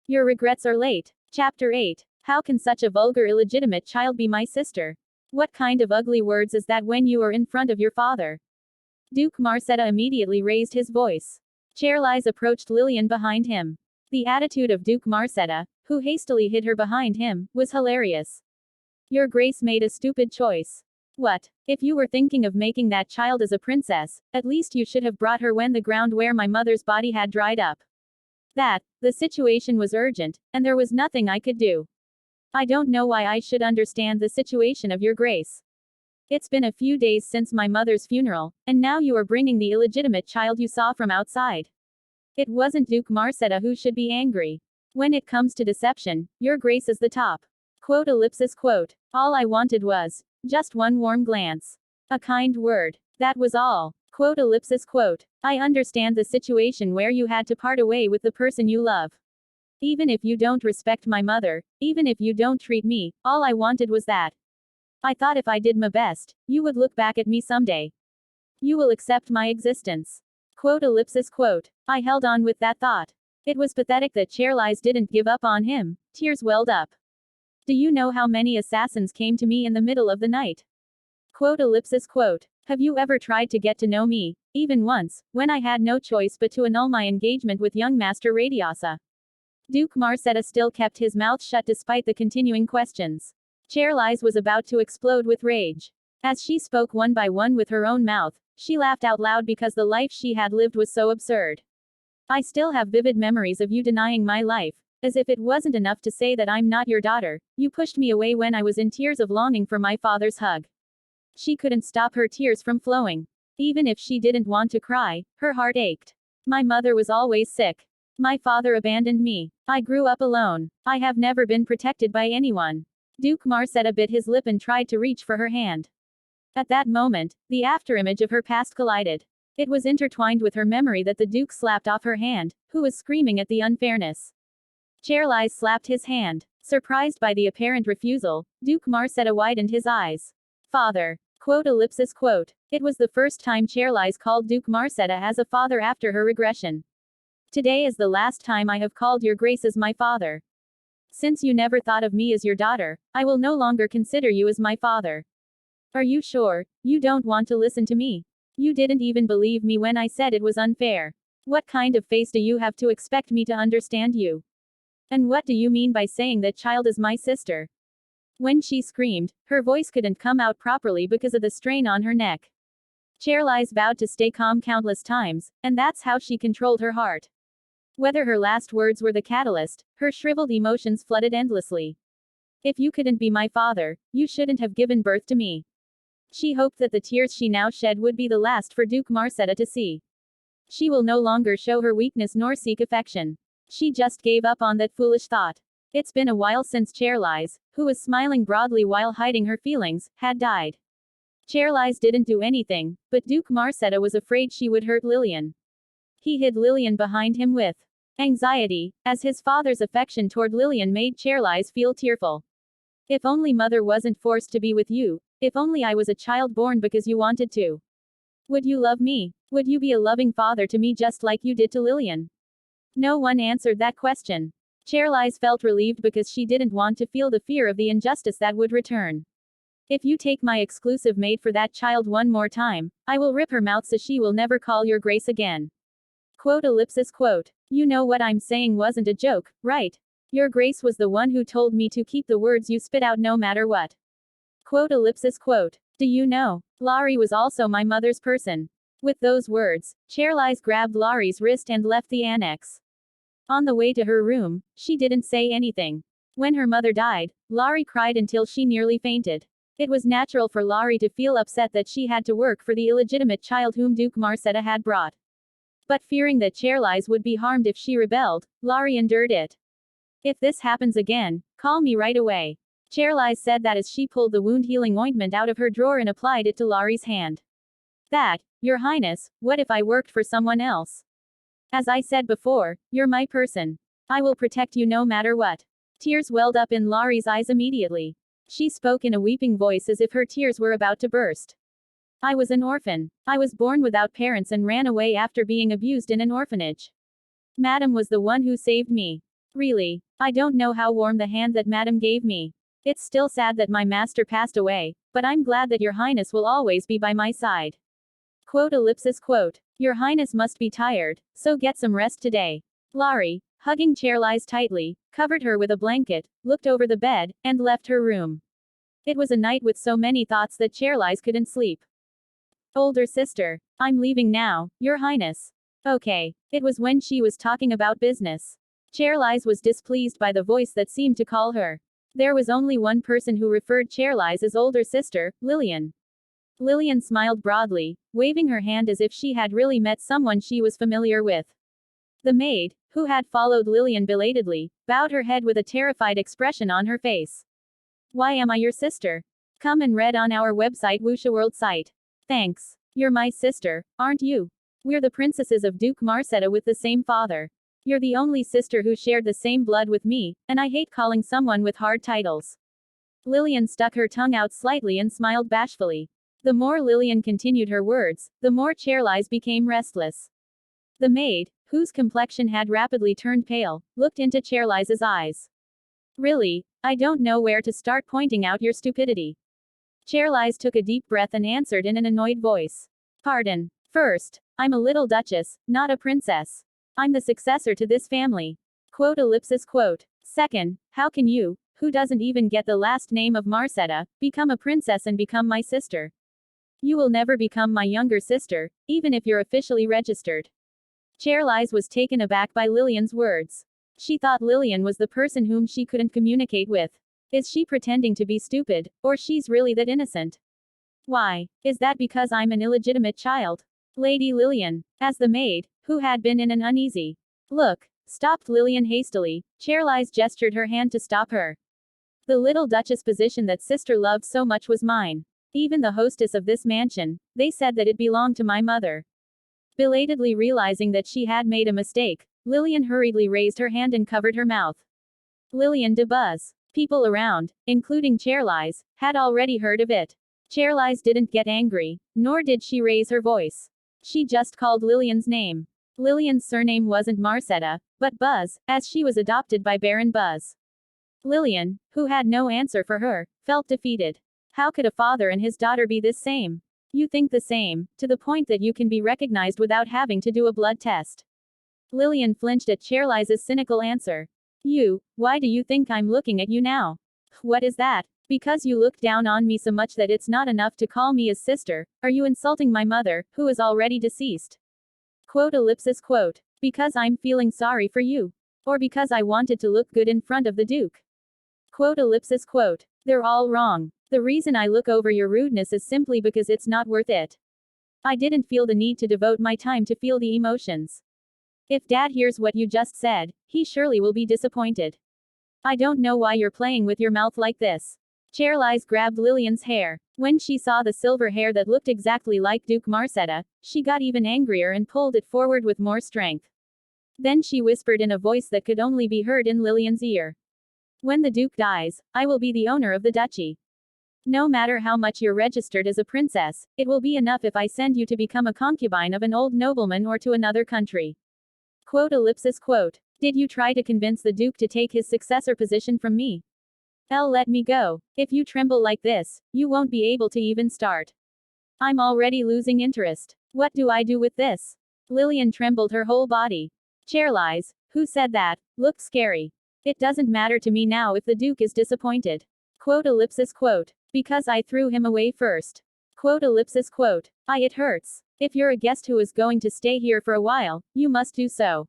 Your regrets are late. Chapter 8. How can such a vulgar illegitimate child be my sister? What kind of ugly words is that when you are in front of your father? Duke Marcetta immediately raised his voice. Chairlize approached Lillian behind him. The attitude of Duke Marcetta, who hastily hid her behind him, was hilarious. Your Grace made a stupid choice. What? If you were thinking of making that child as a princess, at least you should have brought her when the ground where my mother's body had dried up. The situation was urgent, and there was nothing I could do. I don't know why I should understand the situation of your Grace. It's been a few days since my mother's funeral, and now you are bringing the illegitimate child you saw from outside. It wasn't Duke Marcetta who should be angry. When it comes to deception, your Grace is the top. Quote. All I wanted was just one warm glance. A kind word. That was all. Quote. I understand the situation where you had to part away with the person you love. Even if you don't respect my mother, even if you don't treat me, all I wanted was that. I thought if I did my best, you would look back at me someday. You will accept my existence. Quote. I held on with that thought. It was pathetic that Chairlize didn't give up on him. Tears welled up. Do you know how many assassins came to me in the middle of the night? Quote. Have you ever tried to get to know me, even once, when I had no choice but to annul my engagement with young Master Radiosa? Duke Marcetta still kept his mouth shut despite the continuing questions. Chairlize was about to explode with rage. As she spoke one by one with her own mouth, she laughed out loud because the life she had lived was so absurd. I still have vivid memories of you denying my life. As if it wasn't enough to say that I'm not your daughter, you pushed me away when I was in tears of longing for my father's hug. She couldn't stop her tears from flowing. Even if she didn't want to cry, her heart ached. My mother was always sick. My father abandoned me. I grew up alone. I have never been protected by anyone. Duke Marcetta bit his lip and tried to reach for her hand. At that moment, the afterimage of her past collided. It was intertwined with her memory that the Duke slapped off her hand, who was screaming at the unfairness. Chairlize slapped his hand. Surprised by the apparent refusal, Duke Marcetta widened his eyes. Father. Quote. It was the first time Chairlize called Duke Marcetta as a father after her regression. Today is the last time I have called your Grace as my father. Since you never thought of me as your daughter, I will no longer consider you as my father. Are you sure? You don't want to listen to me? You didn't even believe me when I said it was unfair. What kind of face do you have to expect me to understand you? And what do you mean by saying that child is my sister? When she screamed, her voice couldn't come out properly because of the strain on her neck. Chairlize vowed to stay calm countless times, and that's how she controlled her heart. Whether her last words were the catalyst, her shriveled emotions flooded endlessly. If you couldn't be my father, you shouldn't have given birth to me. She hoped that the tears she now shed would be the last for Duke Marcetta to see. She will no longer show her weakness nor seek affection. She just gave up on that foolish thought. It's been a while since Chairlize, who was smiling broadly while hiding her feelings, had died. Chairlize didn't do anything, but Duke Marcetta was afraid she would hurt Lillian. He hid Lillian behind him with anxiety, as his father's affection toward Lillian made Chairlize feel tearful. If only mother wasn't forced to be with you, if only I was a child born because you wanted to. Would you love me? Would you be a loving father to me just like you did to Lillian? No one answered that question. Chairlize felt relieved because she didn't want to feel the fear of the injustice that would return. If you take my exclusive maid for that child one more time, I will rip her mouth so she will never call your Grace again. Quote. You know what I'm saying wasn't a joke, right? Your Grace was the one who told me to keep the words you spit out no matter what. Quote. Do you know? Laurie was also my mother's person. With those words, Chairlize grabbed Laurie's wrist and left the annex. On the way to her room, she didn't say anything. When her mother died, Laurie cried until she nearly fainted. It was natural for Laurie to feel upset that she had to work for the illegitimate child whom Duke Marcetta had brought. But fearing that Chairlize would be harmed if she rebelled, Laurie endured it. If this happens again, call me right away. Chairlize said that as she pulled the wound-healing ointment out of her drawer and applied it to Laurie's hand. Your Highness, what if I worked for someone else? As I said before, you're my person. I will protect you no matter what. Tears welled up in Laurie's eyes immediately. She spoke in a weeping voice as if her tears were about to burst. I was an orphan. I was born without parents and ran away after being abused in an orphanage. Madam was the one who saved me. Really, I don't know how warm the hand that Madam gave me. It's still sad that my master passed away, but I'm glad that your highness will always be by my side. Quote. Your highness must be tired, so get some rest today. Laurie, hugging Chairlize tightly, covered her with a blanket, looked over the bed, and left her room. It was a night with so many thoughts that Chairlize couldn't sleep. Older sister. I'm leaving now, your highness. Okay. It was when she was talking about business. Chairlize was displeased by the voice that seemed to call her. There was only one person who referred Chairlize as older sister, Lillian. Lillian smiled broadly, waving her hand as if she had really met someone she was familiar with. The maid, who had followed Lillian belatedly, bowed her head with a terrified expression on her face. Why am I your sister? Come and read on our website Wuxia World site. Thanks. You're my sister, aren't you? We're the princesses of Duke Marcetta with the same father. You're the only sister who shared the same blood with me, and I hate calling someone with hard titles. Lillian stuck her tongue out slightly and smiled bashfully. The more Lillian continued her words, the more Chairlize became restless. The maid, whose complexion had rapidly turned pale, looked into Chairlize's eyes. Really, I don't know where to start pointing out your stupidity. Chairlize took a deep breath and answered in an annoyed voice. Pardon. First, I'm a little duchess, not a princess. I'm the successor to this family. Quote. Second, how can you, who doesn't even get the last name of Marcetta, become a princess and become my sister? You will never become my younger sister, even if you're officially registered. Chairlize was taken aback by Lillian's words. She thought Lillian was the person whom she couldn't communicate with. Is she pretending to be stupid, or she's really that innocent? Why, is that because I'm an illegitimate child? Lady Lillian, as the maid, who had been in an uneasy look, stopped Lillian hastily, Chairlize gestured her hand to stop her. The little duchess position that sister loved so much was mine. Even the hostess of this mansion, they said that it belonged to my mother. Belatedly realizing that she had made a mistake, Lillian hurriedly raised her hand and covered her mouth. Lillian de Buzz. People around, including Chairlize, had already heard of it. Chairlize didn't get angry, nor did she raise her voice. She just called Lillian's name. Lillian's surname wasn't Marcetta, but Buzz, as she was adopted by Baron Buzz. Lillian, who had no answer for her, felt defeated. How could a father and his daughter be this same? You think the same, to the point that you can be recognized without having to do a blood test. Lillian flinched at Chairlize's cynical answer. Why do you think I'm looking at you now? What is that? Because you look down on me so much that it's not enough to call me as sister, are you insulting my mother, who is already deceased? Quote. Because I'm feeling sorry for you. Or because I wanted to look good in front of the Duke. Quote. They're all wrong. The reason I look over your rudeness is simply because it's not worth it. I didn't feel the need to devote my time to feel the emotions. If Dad hears what you just said, he surely will be disappointed. I don't know why you're playing with your mouth like this. Chairlize grabbed Lillian's hair. When she saw the silver hair that looked exactly like Duke Marcetta, she got even angrier and pulled it forward with more strength. Then she whispered in a voice that could only be heard in Lillian's ear. When the Duke dies, I will be the owner of the duchy. No matter how much you're registered as a princess, it will be enough if I send you to become a concubine of an old nobleman or to another country. Quote. Did you try to convince the Duke to take his successor position from me? Let me go. If you tremble like this, you won't be able to even start. I'm already losing interest. What do I do with this? Lillian trembled her whole body. Chairlize, who said that, looked scary. It doesn't matter to me now if the Duke is disappointed. Quote. Because I threw him away first. Quote. It hurts. If you're a guest who is going to stay here for a while, you must do so.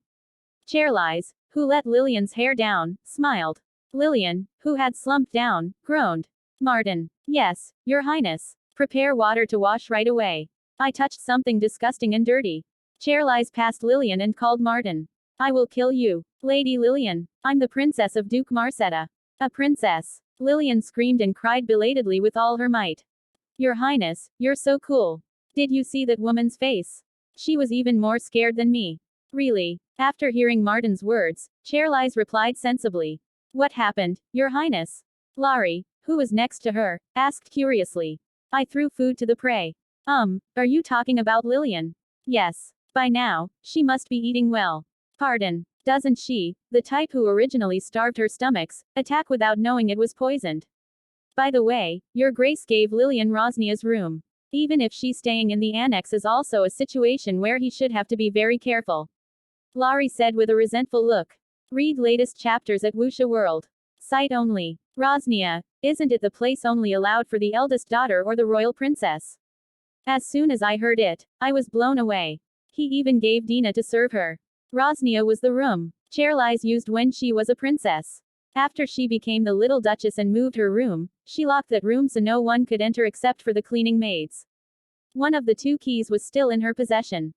Chairlize, who let Lillian's hair down, smiled. Lillian, who had slumped down, groaned. Martin. Yes, Your Highness. Prepare water to wash right away. I touched something disgusting and dirty. Chairlize passed Lillian and called Martin. I will kill you. Lady Lillian. I'm the princess of Duke Marcetta. A princess. Lillian screamed and cried belatedly with all her might. Your Highness, you're so cool. Did you see that woman's face? She was even more scared than me. Really? After hearing Martin's words, Chairlize replied sensibly. What happened, Your Highness? Laurie, who was next to her, asked curiously. I threw food to the prey. Are you talking about Lillian? Yes. By now, she must be eating well. Pardon. Doesn't she, the type who originally starved her stomachs, attack without knowing it was poisoned? By the way, Your Grace gave Lillian Rosnia's room. Even if she's staying in the annex is also a situation where he should have to be very careful. Laurie said with a resentful look. Read latest chapters at Wuxia World. Site only. Rosnia, isn't it the place only allowed for the eldest daughter or the royal princess? As soon as I heard it, I was blown away. He even gave Dina to serve her. Rosnia was the room Cherlize used when she was a princess. After she became the little duchess and moved her room, she locked that room so no one could enter except for the cleaning maids. One of the two keys was still in her possession.